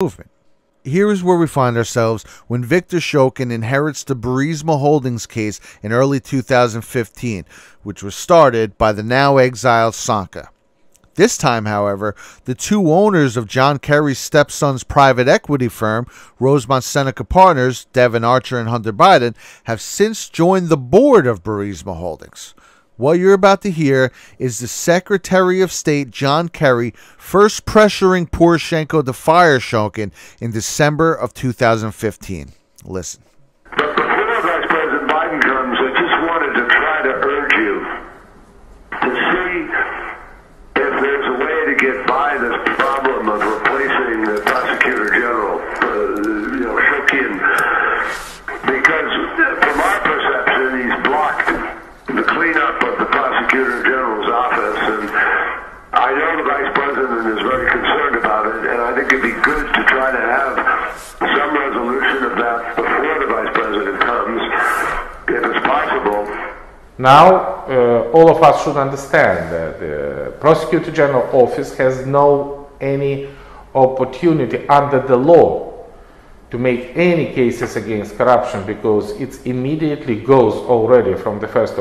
movement. Here is where we find ourselves when Viktor Shokin inherits the Burisma Holdings case in early 2015, which was started by the now exiled Sanka. This time, however, the two owners of John Kerry's stepson's private equity firm, Rosemont Seneca Partners, Devin Archer and Hunter Biden, have since joined the board of Burisma Holdings. What you're about to hear is the Secretary of State John Kerry first pressuring Poroshenko to fire Shokin in December of 2015. Listen. But before Vice President Biden comes, I just wanted to try to urge you to see if there's a way to get by this problem of replacing the Prosecutor General, Shokin, because from our perception, he's blocked the cleanup of the Prosecutor General's office, and I know the Vice President is very concerned about it, and I think it'd be good to try to have some resolution of that before the Vice President comes, if it's possible. Now, all of us should understand that the Prosecutor General office has no any opportunity under the law to make any cases against corruption, because it immediately goes already from the 1st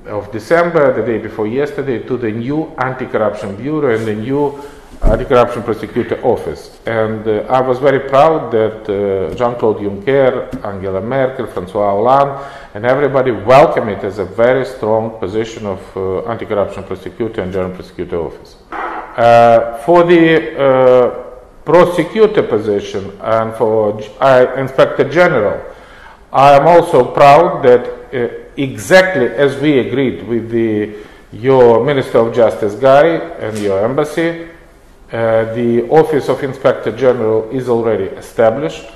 of December, the day before yesterday, to the new Anti-Corruption Bureau and the new Anti-Corruption Prosecutor Office. And I was very proud that Jean-Claude Juncker, Angela Merkel, François Hollande, and everybody welcomed it as a very strong position of Anti-Corruption Prosecutor and General Prosecutor Office. For the prosecutor position and for Inspector General, I am also proud that exactly as we agreed with your Minister of Justice guy and your embassy, the Office of Inspector General is already established.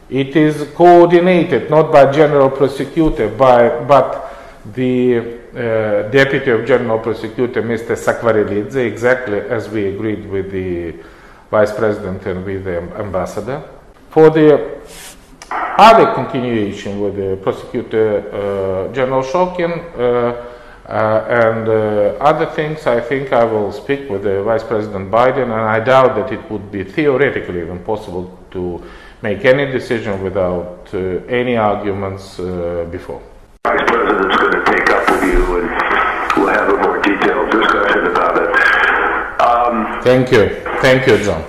It is coordinated not by General Prosecutor but the Deputy of General Prosecutor, Mr. Sakvarilidze, exactly as we agreed with the Vice President and with the Ambassador. For the other continuation with the Prosecutor General Shokin and other things, I think I will speak with the Vice President Biden, and I doubt that it would be theoretically even possible to make any decision without any arguments before. Vice President's going to take up with you, and we'll have a more detailed discussion about it. Thank you. Thank you, John.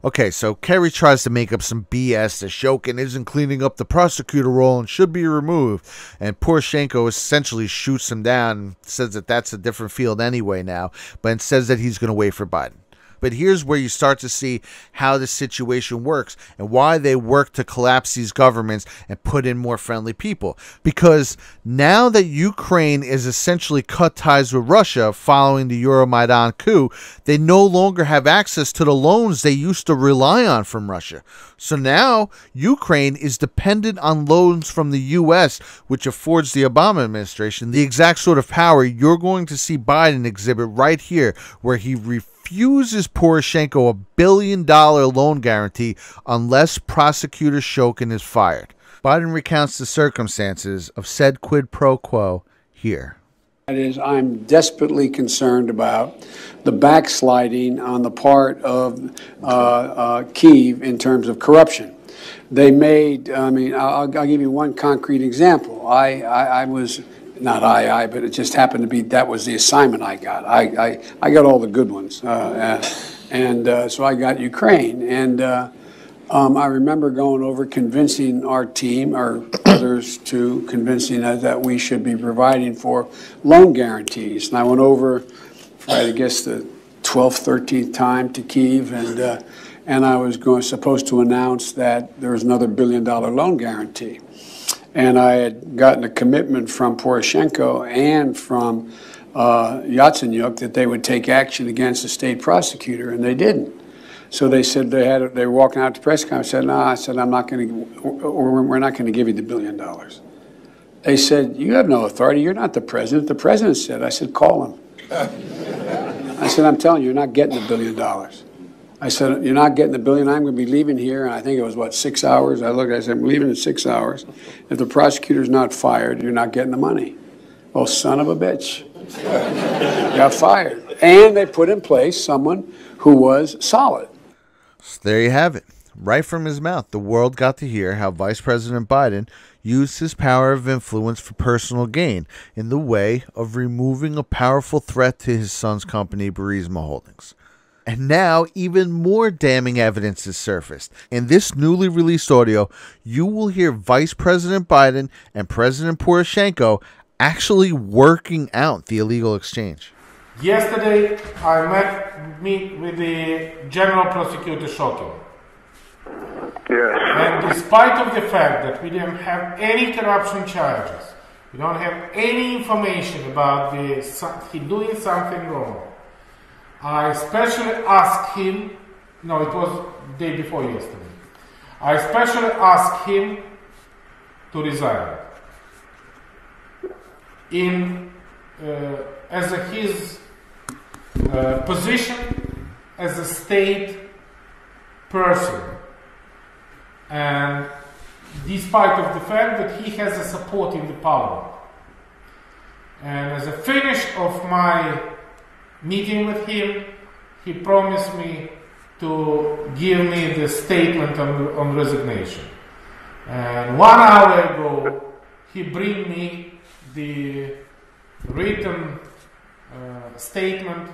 Okay, so Kerry tries to make up some BS that Shokin isn't cleaning up the prosecutor role and should be removed, and Poroshenko essentially shoots him down and says that that's a different field anyway now, but says that he's going to wait for Biden. But here's where you start to see how the situation works and why they work to collapse these governments and put in more friendly people. Because now that Ukraine is essentially cut ties with Russia following the Euromaidan coup, they no longer have access to the loans they used to rely on from Russia. So now Ukraine is dependent on loans from the U.S., which affords the Obama administration the exact sort of power you're going to see Biden exhibit right here, where he refuses Poroshenko $1 billion loan guarantee unless Prosecutor Shokin is fired. Biden recounts the circumstances of said quid pro quo here. That is, I'm desperately concerned about the backsliding on the part of Kyiv in terms of corruption. They made, I'll give you one concrete example. I was, not but it just happened to be that was the assignment I got. I got all the good ones. So I got Ukraine. And I remember going over convincing our team, or others, to convincing us that we should be providing for loan guarantees. And I went over for, I guess, the 12th, 13th time to Kyiv, and I was supposed to announce that there was another $1 billion loan guarantee. And I had gotten a commitment from Poroshenko and from Yatsenyuk that they would take action against the state prosecutor, and they didn't. So they said they were walking out to press conference. I said, no, I said, I'm not going to, or we're not going to give you the $1 billion. They said, you have no authority. You're not the president. The president said. I said, call him. I said, I'm telling you, you're not getting the $1 billion. I said, you're not getting the $1 billion. I'm going to be leaving here. And I think it was, what, 6 hours? I said, I'm leaving in 6 hours. If the prosecutor's not fired, you're not getting the money. Oh, son of a bitch. Got fired. And they put in place someone who was solid. So there you have it. Right from his mouth, the world got to hear how Vice President Biden used his power of influence for personal gain in the way of removing a powerful threat to his son's company, Burisma Holdings. And now, even more damning evidence is surfaced. In this newly released audio, you will hear Vice President Biden and President Poroshenko actually working out the illegal exchange. Yesterday, I met with the General Prosecutor Shokin. Yes. And despite of the fact that we didn't have any corruption charges, we don't have any information about he doing something wrong, I especially asked him, no, it was the day before yesterday, I especially asked him to resign. As his position as a state person, and despite of the fact that he has a support in the parliament. And as a finish of my meeting with him, he promised me to give me the statement on resignation. And 1 hour ago, he bring me the written statement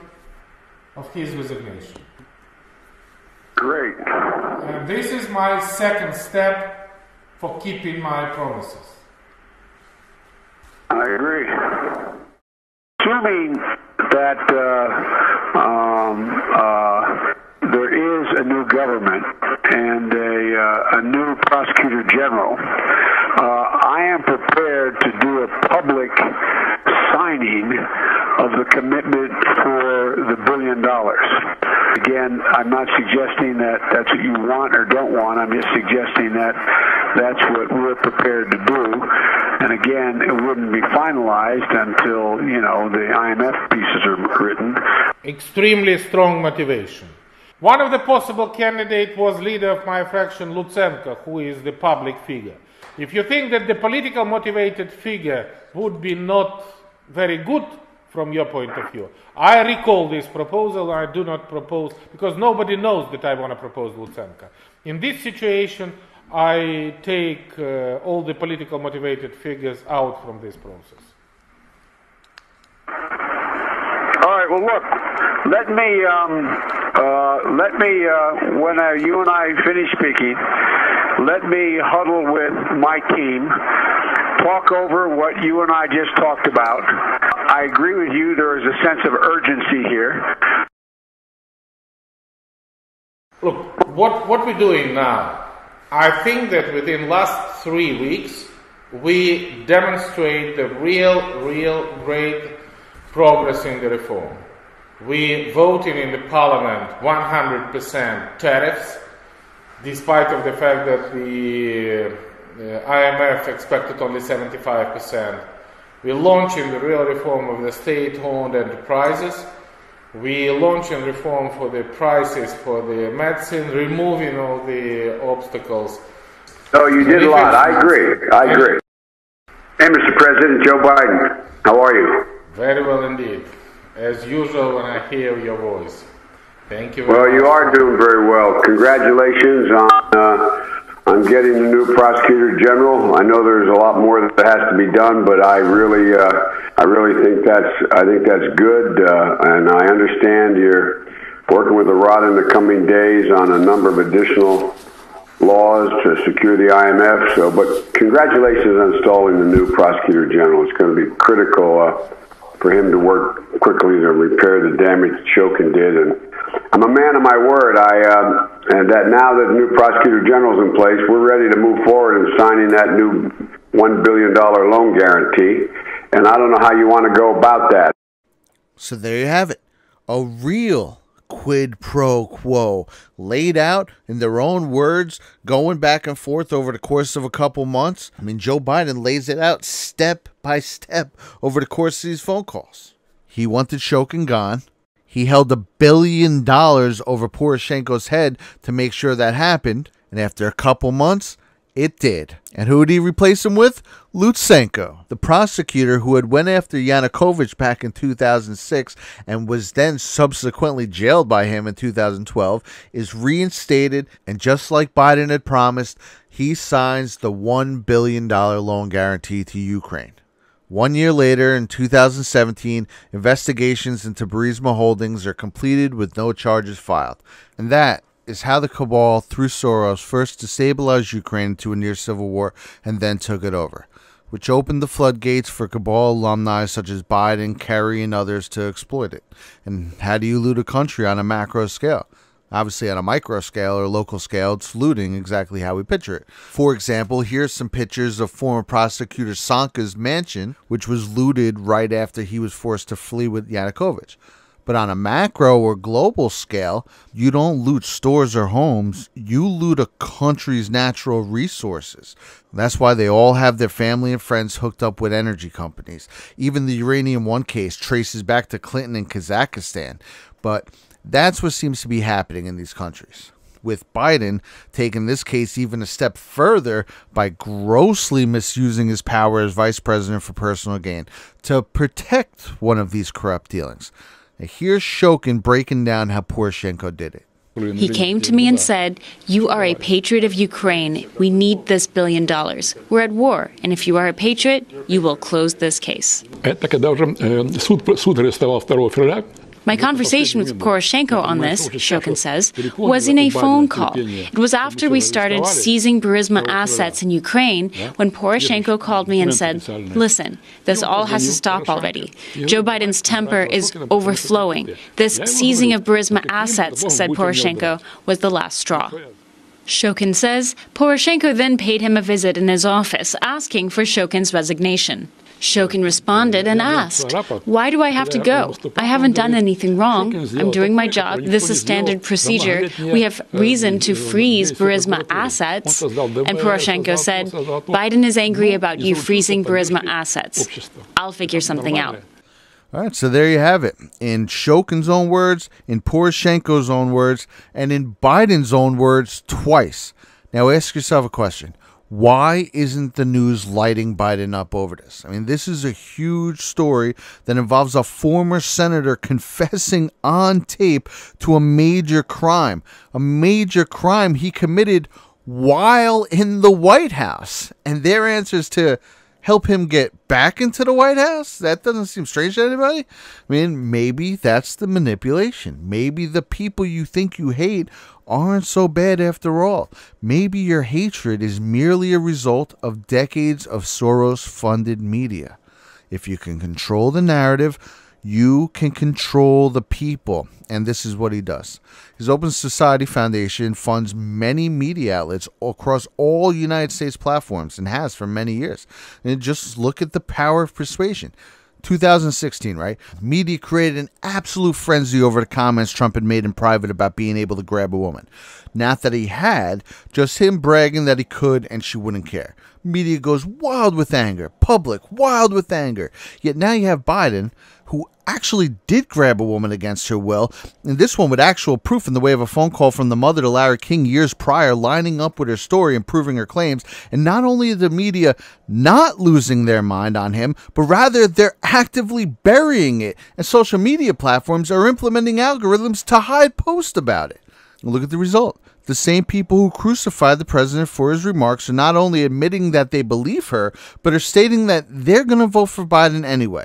of his resignation. Great. And this is my second step for keeping my promises. I agree. Assuming that there is a new government and a new prosecutor general, I am prepared to do a public signing of the commitment for the $1 billion. Again, I'm not suggesting that that's what you want or don't want. I'm just suggesting that that's what we're prepared to do. And again, it wouldn't be finalized until, the IMF pieces are written. Extremely strong motivation. One of the possible candidates was leader of my fraction, Lutsenko, who is the public figure. If you think that the political motivated figure would be not very good from your point of view, I recall this proposal. I do not propose, because nobody knows that I want to propose Lutsenko. In this situation, I take all the political motivated figures out from this process. All right, well, look, let me when you and I finish speaking, let me huddle with my team, talk over what you and I just talked about. I agree with you, there is a sense of urgency here. Look, what we're doing now, I think that within last 3 weeks, we demonstrate the real great progress in the reform. We voted in the parliament 100% tariffs, despite of the fact that the IMF expected only 75%. We're launching the real reform of the state-owned enterprises. We launching reform for the prices for the medicine, removing all the obstacles. Oh, you did a lot. I agree. Hey, Mr. President, Joe Biden, how are you? Very well indeed. As usual when I hear your voice. Thank you very much. Well, you are doing very well. Congratulations on getting the new prosecutor general. I know there's a lot more that has to be done, but I really think that's good, and I understand you're working with the rod in the coming days on a number of additional laws to secure the IMF. So, but congratulations on installing the new prosecutor general. It's going to be critical for him to work quickly to repair the damage Shokin did. And I'm a man of my word. And that now that the new prosecutor general is in place, we're ready to move forward in signing that new $1 billion loan guarantee. And I don't know how you want to go about that. So there you have it. A real quid pro quo laid out in their own words, going back and forth over the course of a couple months. I mean, Joe Biden lays it out step by step over the course of these phone calls. He wanted Shokin gone. He held $1 billion over Poroshenko's head to make sure that happened. And after a couple months, It did. And who did he replace him with? Lutsenko, the prosecutor who had went after Yanukovych back in 2006 and was then subsequently jailed by him in 2012, is reinstated, and just like Biden had promised, he signs the $1 billion loan guarantee to Ukraine. 1 year later, in 2017, investigations into Burisma Holdings are completed with no charges filed. And that is how the cabal, through Soros, first destabilized Ukraine into a near civil war and then took it over, which opened the floodgates for cabal alumni such as Biden, Kerry, and others to exploit it. And how do you loot a country on a macro scale? Obviously, on a micro scale or local scale, it's looting exactly how we picture it. For example, here's some pictures of former prosecutor Sanka's mansion, which was looted right after he was forced to flee with Yanukovych. But on a macro or global scale, you don't loot stores or homes. You loot a country's natural resources. That's why they all have their family and friends hooked up with energy companies. Even the Uranium One case traces back to Clinton in Kazakhstan. But that's what seems to be happening in these countries, with Biden taking this case even a step further by grossly misusing his power as vice president for personal gain to protect one of these corrupt dealings. Now, here's Shokin breaking down how Poroshenko did it. He came to me and said, "You are a patriot of Ukraine. We need this $1 billion. We're at war, and if you are a patriot, you will close this case." My conversation with Poroshenko on this, Shokin says, was in a phone call. It was after we started seizing Burisma assets in Ukraine when Poroshenko called me and said, "Listen, this all has to stop already. Joe Biden's temper is overflowing. This seizing of Burisma assets," said Poroshenko, was the last straw. Shokin says Poroshenko then paid him a visit in his office, asking for Shokin's resignation. Shokin responded and asked, "Why do I have to go? I haven't done anything wrong. I'm doing my job. This is standard procedure. We have reason to freeze Burisma assets." And Poroshenko said, "Biden is angry about you freezing Burisma assets. I'll figure something out." All right, so there you have it. In Shokin's own words, in Poroshenko's own words, and in Biden's own words twice. Now ask yourself a question. Why isn't the news lighting Biden up over this? I mean, this is a huge story that involves a former senator confessing on tape to a major crime he committed while in the White House. And their answer is to help him get back into the White House? That doesn't seem strange to anybody. I mean, maybe that's the manipulation. Maybe the people you think you hate aren't so bad after all. Maybe your hatred is merely a result of decades of Soros-funded media. If you can control the narrative, you can control the people. And this is what he does. His Open Society Foundation funds many media outlets across all United States platforms and has for many years. And just look at the power of persuasion. 2016, right? Media created an absolute frenzy over the comments Trump had made in private about being able to grab a woman. Not that he had, just him bragging that he could and she wouldn't care. Media goes wild with anger. Public, wild with anger. Yet now you have Biden, who actually did grab a woman against her will, and this one with actual proof in the way of a phone call from the mother to Larry King years prior, lining up with her story and proving her claims. And not only is the media not losing their mind on him, but rather they're actively burying it, and social media platforms are implementing algorithms to hide posts about it. Look at the result. The same people who crucified the president for his remarks are not only admitting that they believe her, but are stating that they're going to vote for Biden anyway.